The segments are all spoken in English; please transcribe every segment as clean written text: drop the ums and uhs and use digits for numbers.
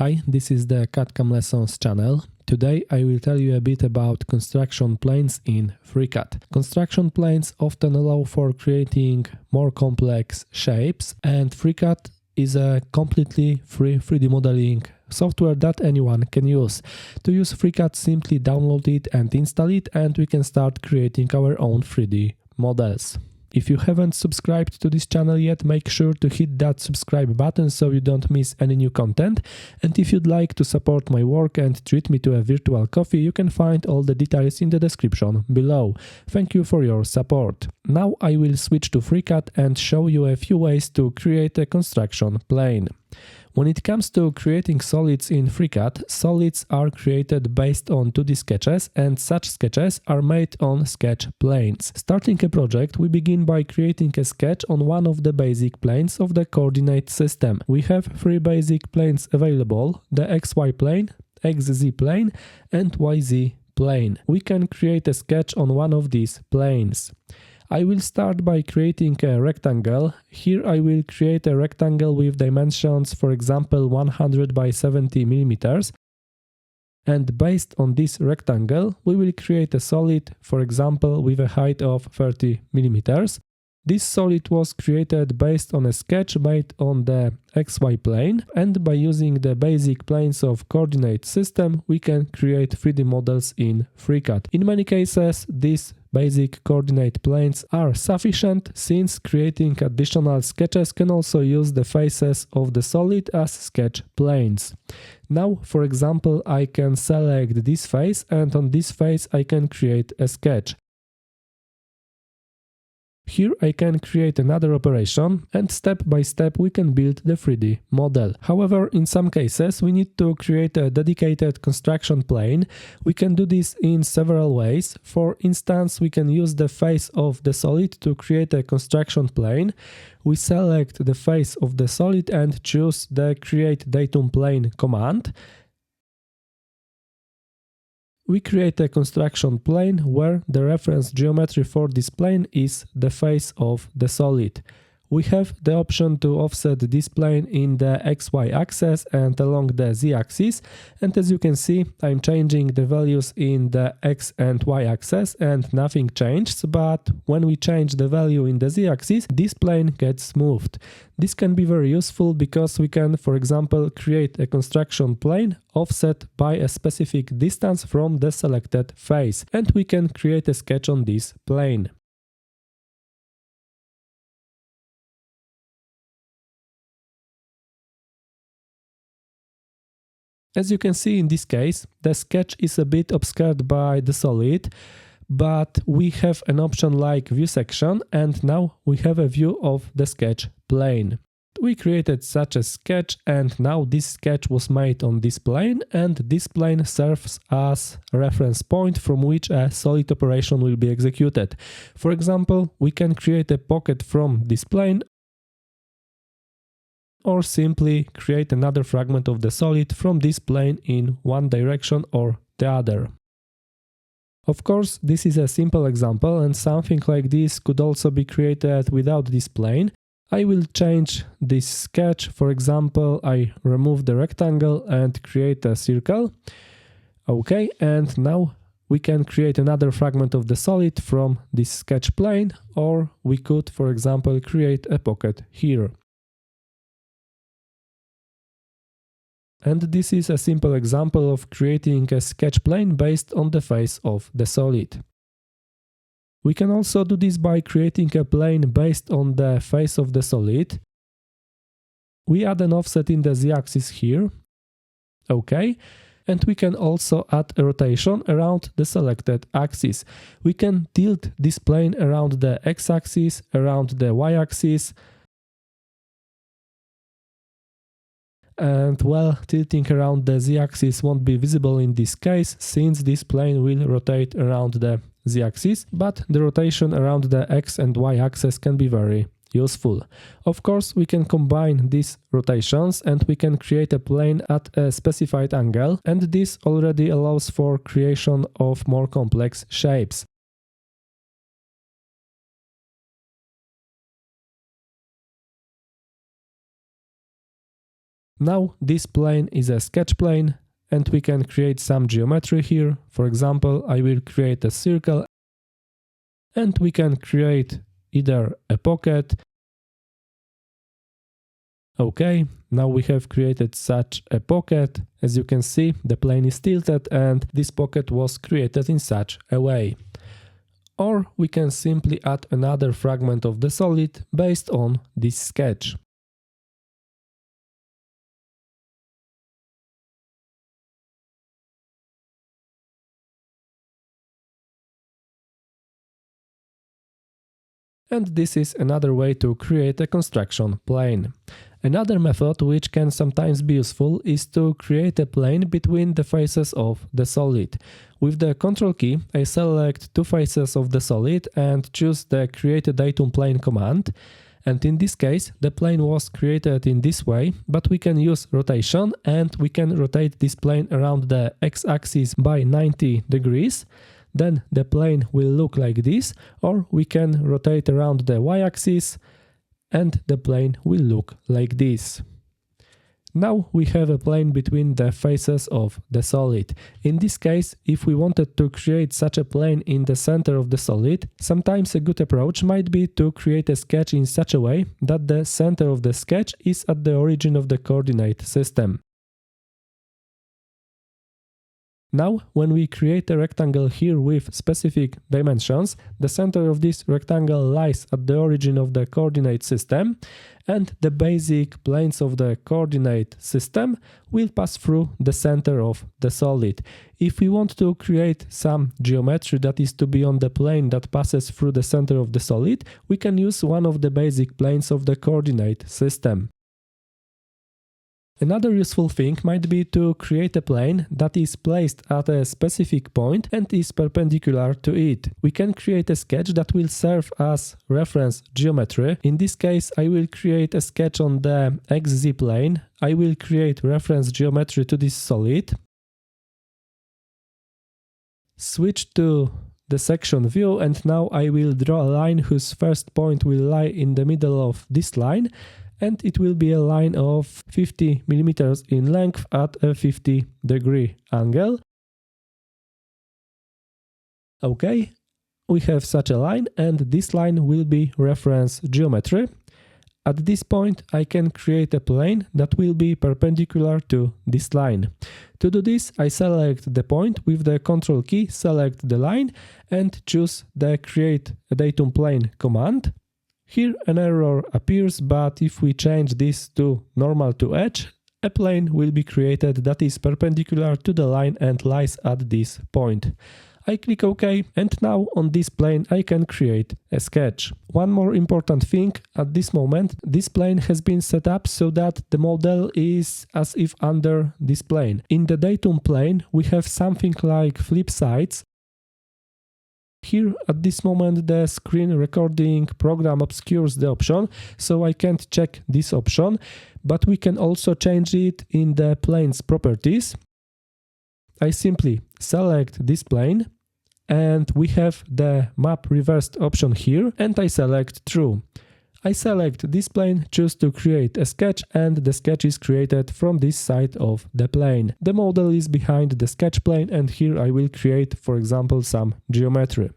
Hi, this is the CAD-CAM Lessons channel. Today I will tell you a bit about construction planes in FreeCAD. Construction planes often allow for creating more complex shapes, and FreeCAD is a completely free 3D modeling software that anyone can use. To use FreeCAD, simply download it and install it, and we can start creating our own 3D models. If you haven't subscribed to this channel yet, make sure to hit that subscribe button so you don't miss any new content. And if you'd like to support my work and treat me to a virtual coffee, you can find all the details in the description below. Thank you for your support. Now I will switch to FreeCAD and show you a few ways to create a construction plane. When it comes to creating solids in FreeCAD, solids are created based on 2D sketches, and such sketches are made on sketch planes. Starting a project, we begin by creating a sketch on one of the basic planes of the coordinate system. We have three basic planes available: the XY plane, XZ plane, and YZ plane. We can create a sketch on one of these planes. I will start by creating a rectangle. Here I will create a rectangle with dimensions, for example, 100 by 70 millimeters. And based on this rectangle, we will create a solid, for example, with a height of 30 millimeters. This solid was created based on a sketch made on the XY plane, and by using the basic planes of coordinate system, we can create 3D models in FreeCAD. In many cases, these basic coordinate planes are sufficient, since creating additional sketches can also use the faces of the solid as sketch planes. Now, for example, I can select this face, and on this face I can create a sketch. Here I can create another operation, and step by step we can build the 3D model. However, in some cases we need to create a dedicated construction plane. We can do this in several ways. For instance, we can use the face of the solid to create a construction plane. We select the face of the solid and choose the Create Datum Plane command. We create a construction plane where the reference geometry for this plane is the face of the solid. We have the option to offset this plane in the XY axis and along the Z axis, and as you can see, I'm changing the values in the X and Y axis and nothing changed, but when we change the value in the Z axis, this plane gets moved. This can be very useful because we can, for example, create a construction plane offset by a specific distance from the selected face, and we can create a sketch on this plane. As you can see in this case, the sketch is a bit obscured by the solid, but we have an option like View Section, and now we have a view of the sketch plane. We created such a sketch, and now this sketch was made on this plane, and this plane serves as a reference point from which a solid operation will be executed. For example, we can create a pocket from this plane, or simply create another fragment of the solid from this plane in one direction or the other. Of course, this is a simple example, and something like this could also be created without this plane. I will change this sketch. For example, I remove the rectangle and create a circle. Okay, and now we can create another fragment of the solid from this sketch plane, or we could, for example, create a pocket here. And this is a simple example of creating a sketch plane based on the face of the solid. We can also do this by creating a plane based on the face of the solid. We add an offset in the Z-axis here. OK. And we can also add a rotation around the selected axis. We can tilt this plane around the X-axis, around the Y-axis. And well, tilting around the Z-axis won't be visible in this case, since this plane will rotate around the Z-axis, but the rotation around the X and Y axis can be very useful. Of course, we can combine these rotations and we can create a plane at a specified angle, and this already allows for creation of more complex shapes. Now this plane is a sketch plane and we can create some geometry here. For example, I will create a circle and we can create either a pocket. Okay, now we have created such a pocket. As you can see, the plane is tilted and this pocket was created in such a way. Or we can simply add another fragment of the solid based on this sketch. And this is another way to create a construction plane. Another method which can sometimes be useful is to create a plane between the faces of the solid. With the Ctrl key, I select two faces of the solid and choose the Create a Datum Plane command. And in this case, the plane was created in this way, but we can use rotation and we can rotate this plane around the x-axis by 90 degrees. Then the plane will look like this, or we can rotate around the y-axis and the plane will look like this. Now we have a plane between the faces of the solid. In this case, if we wanted to create such a plane in the center of the solid, sometimes a good approach might be to create a sketch in such a way that the center of the sketch is at the origin of the coordinate system. Now, when we create a rectangle here with specific dimensions, the center of this rectangle lies at the origin of the coordinate system, and the basic planes of the coordinate system will pass through the center of the solid. If we want to create some geometry that is to be on the plane that passes through the center of the solid, we can use one of the basic planes of the coordinate system. Another useful thing might be to create a plane that is placed at a specific point and is perpendicular to it. We can create a sketch that will serve as reference geometry. In this case, I will create a sketch on the XZ plane. I will create reference geometry to this solid. Switch to the section view, and now I will draw a line whose first point will lie in the middle of this line. And it will be a line of 50 millimeters in length at a 50-degree angle. Okay, we have such a line, and this line will be reference geometry. At this point, I can create a plane that will be perpendicular to this line. To do this, I select the point with the Ctrl key, select the line, and choose the Create a Datum Plane command. Here an error appears, but if we change this to normal to edge, a plane will be created that is perpendicular to the line and lies at this point. I click OK, and now on this plane I can create a sketch. One more important thing, at this moment this plane has been set up so that the model is as if under this plane. In the datum plane we have something like flip sides. Here at this moment the screen recording program obscures the option, so I can't check this option, but we can also change it in the plane's properties. I simply select this plane and we have the map reversed option here, and I select true. I select this plane, choose to create a sketch, and the sketch is created from this side of the plane. The model is behind the sketch plane, and here I will create, for example, some geometry.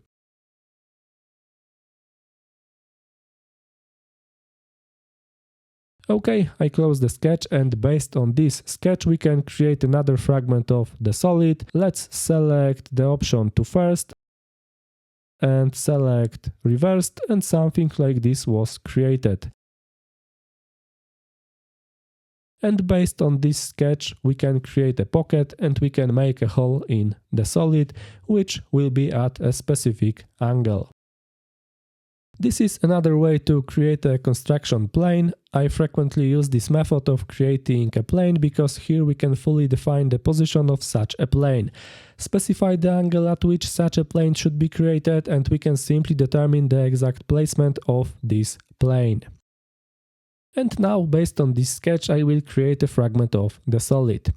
Okay, I close the sketch, and based on this sketch we can create another fragment of the solid. Let's select the option to first and select reversed, and something like this was created. And based on this sketch we can create a pocket and we can make a hole in the solid, which will be at a specific angle. This is another way to create a construction plane. I frequently use this method of creating a plane because here we can fully define the position of such a plane, specify the angle at which such a plane should be created, and we can simply determine the exact placement of this plane. And now, based on this sketch, I will create a fragment of the solid.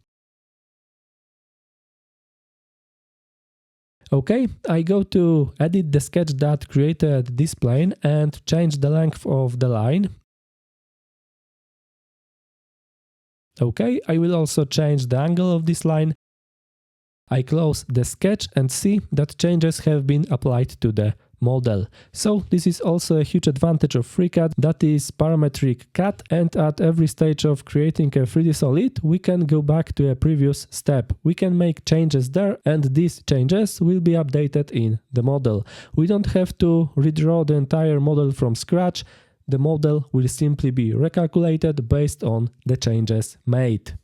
Okay, I go to edit the sketch that created this plane and change the length of the line. Okay, I will also change the angle of this line. I close the sketch and see that changes have been applied to the model. So this is also a huge advantage of FreeCAD, that is parametric CAD, and at every stage of creating a 3D solid we can go back to a previous step. We can make changes there and these changes will be updated in the model. We don't have to redraw the entire model from scratch. The model will simply be recalculated based on the changes made.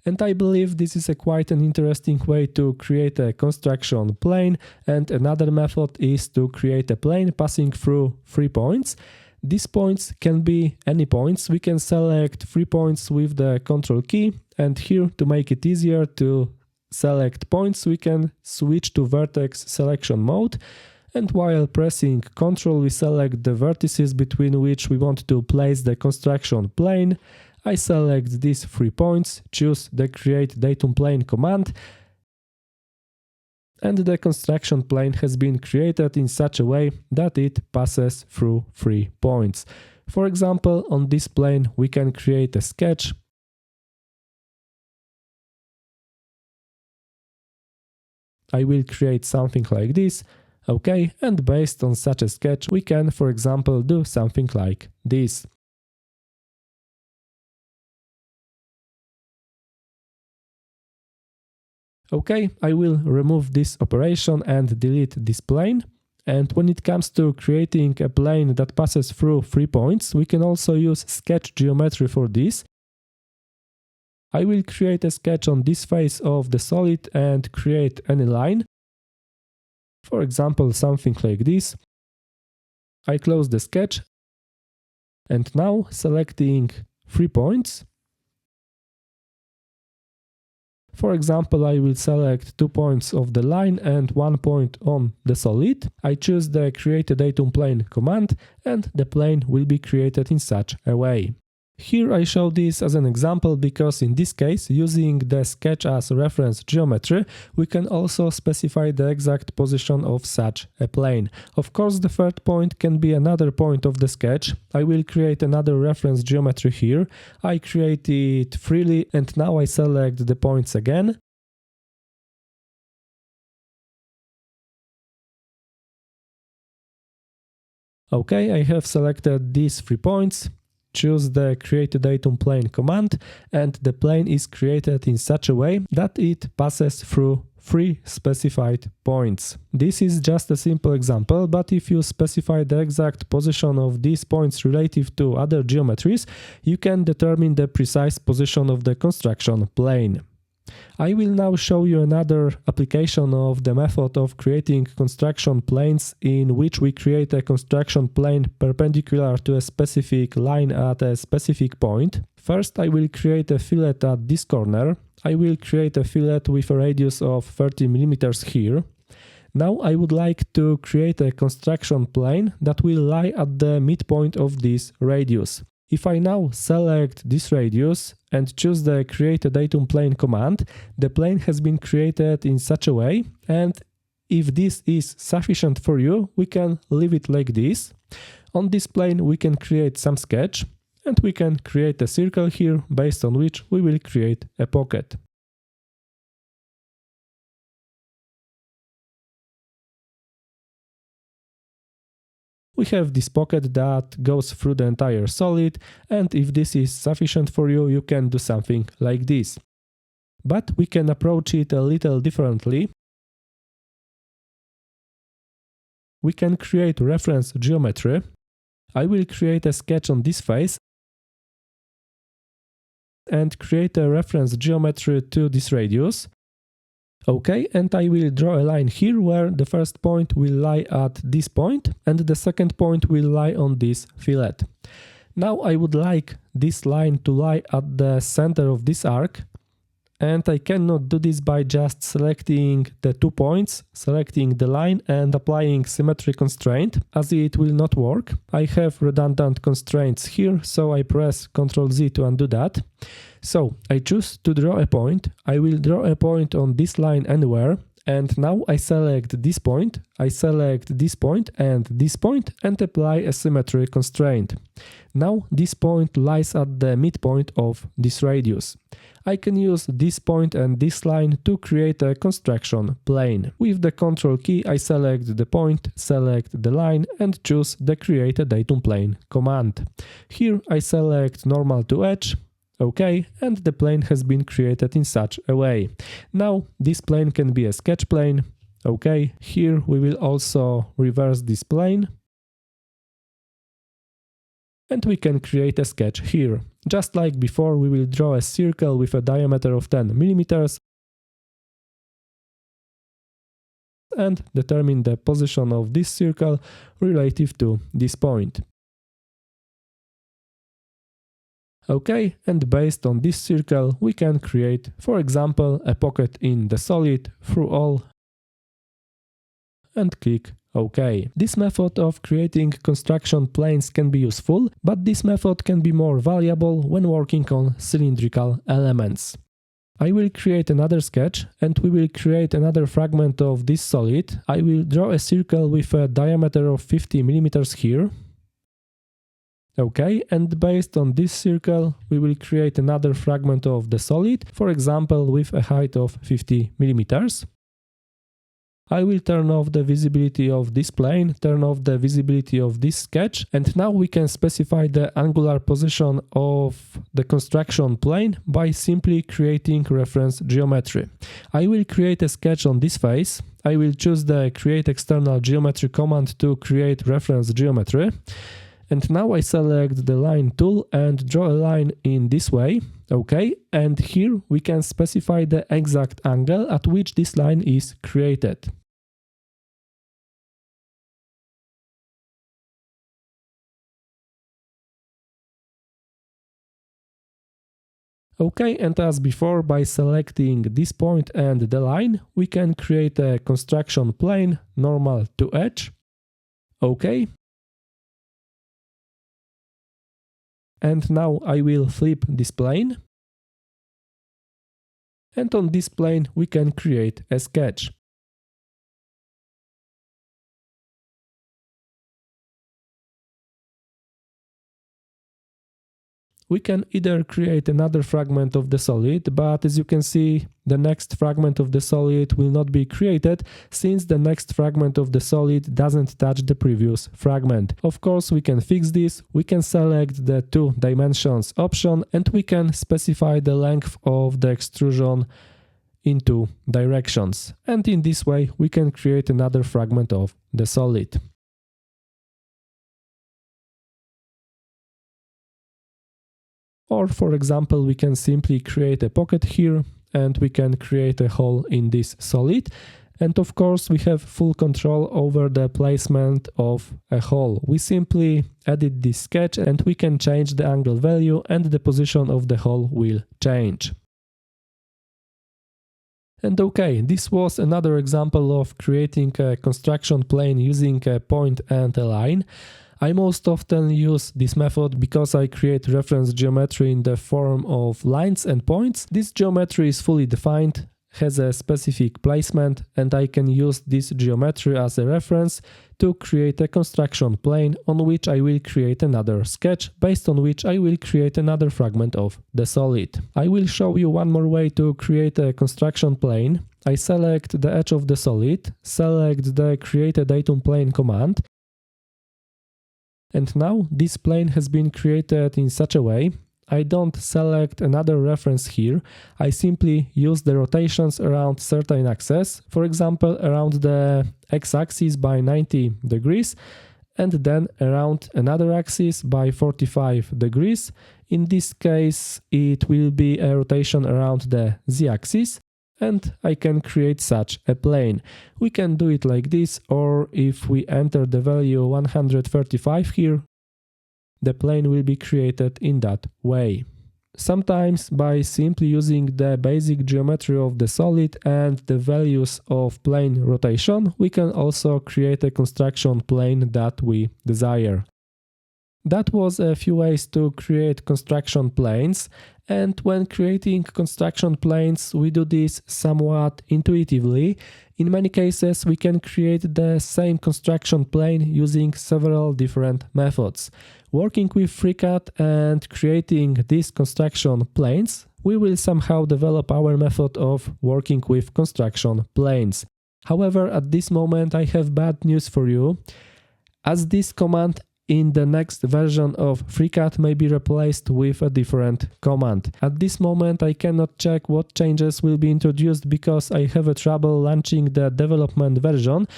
And I believe this is quite an interesting way to create a construction plane. And another method is to create a plane passing through 3 points. These points can be any points. We can select 3 points with the Ctrl key, and here, to make it easier to select points, we can switch to vertex selection mode. And while pressing Ctrl, we select the vertices between which we want to place the construction plane. I select these 3 points, choose the Create Datum Plane command, and the construction plane has been created in such a way that it passes through 3 points. For example, on this plane we can create a sketch. I will create something like this. Okay, and based on such a sketch we can, for example, do something like this. Okay, I will remove this operation and delete this plane. And when it comes to creating a plane that passes through 3 points, we can also use sketch geometry for this. I will create a sketch on this face of the solid and create any line. For example, something like this. I close the sketch. And now, selecting 3 points, for example, I will select 2 points of the line and 1 point on the solid. I choose the Create a Datum Plane command and the plane will be created in such a way. Here I show this as an example because in this case, using the sketch as reference geometry, we can also specify the exact position of such a plane. Of course, the third point can be another point of the sketch. I will create another reference geometry here. I create it freely and now I select the points again. Okay, I have selected these 3 points. Choose the Create a Datum Plane command and the plane is created in such a way that it passes through 3 specified points. This is just a simple example, but if you specify the exact position of these points relative to other geometries, you can determine the precise position of the construction plane. I will now show you another application of the method of creating construction planes in which we create a construction plane perpendicular to a specific line at a specific point. First, I will create a fillet at this corner. I will create a fillet with a radius of 30 mm here. Now I would like to create a construction plane that will lie at the midpoint of this radius. If I now select this radius and choose the Create a Datum Plane command, the plane has been created in such a way, and if this is sufficient for you, we can leave it like this. On this plane we can create some sketch, and we can create a circle here, based on which we will create a pocket. We have this pocket that goes through the entire solid, and if this is sufficient for you, you can do something like this. But we can approach it a little differently. We can create reference geometry. I will create a sketch on this face and create a reference geometry to this radius. Okay, and I will draw a line here where the first point will lie at this point and the second point will lie on this fillet. Now I would like this line to lie at the center of this arc, and I cannot do this by just selecting the 2 points, selecting the line and applying symmetry constraint, as it will not work. I have redundant constraints here, so I press Ctrl Z to undo that. So I choose to draw a point. I will draw a point on this line anywhere, And now I select this point and apply a symmetry constraint. Now this point lies at the midpoint of this radius. I can use this point and this line to create a construction plane. With the Ctrl key I select the point, select the line and choose the Create a Datum Plane command. Here I select normal to edge, OK, and the plane has been created in such a way. Now this plane can be a sketch plane. OK, here we will also reverse this plane. And we can create a sketch here. Just like before, we will draw a circle with a diameter of 10 mm and determine the position of this circle relative to this point. OK, and based on this circle, we can create, for example, a pocket in the solid through all and click OK. This method of creating construction planes can be useful, but this method can be more valuable when working on cylindrical elements. I will create another sketch and we will create another fragment of this solid. I will draw a circle with a diameter of 50 mm here. OK, and based on this circle, we will create another fragment of the solid, for example, with a height of 50 mm. I will turn off the visibility of this plane, turn off the visibility of this sketch, and now we can specify the angular position of the construction plane by simply creating reference geometry. I will create a sketch on this face. I will choose the Create External Geometry command to create reference geometry. And now I select the line tool and draw a line in this way. OK, and here we can specify the exact angle at which this line is created. OK, and as before, by selecting this point and the line, we can create a construction plane normal to edge. OK. And now I will flip this plane. And on this plane we can create a sketch. We can either create another fragment of the solid, but as you can see, the next fragment of the solid will not be created, since the next fragment of the solid doesn't touch the previous fragment. Of course, we can fix this. We can select the 2 dimensions option and we can specify the length of the extrusion in 2 directions. And in this way, we can create another fragment of the solid. Or, for example, we can simply create a pocket here and we can create a hole in this solid. And of course, we have full control over the placement of a hole. We simply edit this sketch and we can change the angle value and the position of the hole will change. And OK, this was another example of creating a construction plane using a point and a line. I most often use this method because I create reference geometry in the form of lines and points. This geometry is fully defined, has a specific placement, and I can use this geometry as a reference to create a construction plane on which I will create another sketch, based on which I will create another fragment of the solid. I will show you one more way to create a construction plane. I select the edge of the solid, select the Create a Datum Plane command, and now this plane has been created in such a way. I don't select another reference here, I simply use the rotations around certain axes, for example around the x-axis by 90 degrees and then around another axis by 45 degrees. In this case it will be a rotation around the z-axis. And I can create such a plane. We can do it like this, or if we enter the value 135 here, the plane will be created in that way. Sometimes by simply using the basic geometry of the solid and the values of plane rotation, we can also create a construction plane that we desire. That was a few ways to create construction planes, and when creating construction planes we do this somewhat intuitively. In many cases we can create the same construction plane using several different methods. Working with FreeCAD and creating these construction planes, we will somehow develop our method of working with construction planes. However, at this moment I have bad news for you, as this command in the next version of FreeCAD may be replaced with a different command. At this moment I cannot check what changes will be introduced because I have a trouble launching the development version,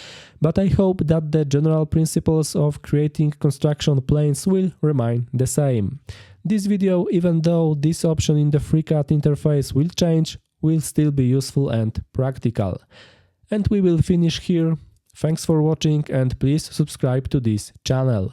but I hope that the general principles of creating construction planes will remain the same. This video, even though this option in the FreeCAD interface will change, will still be useful and practical. And we will finish here. Thanks for watching and please subscribe to this channel.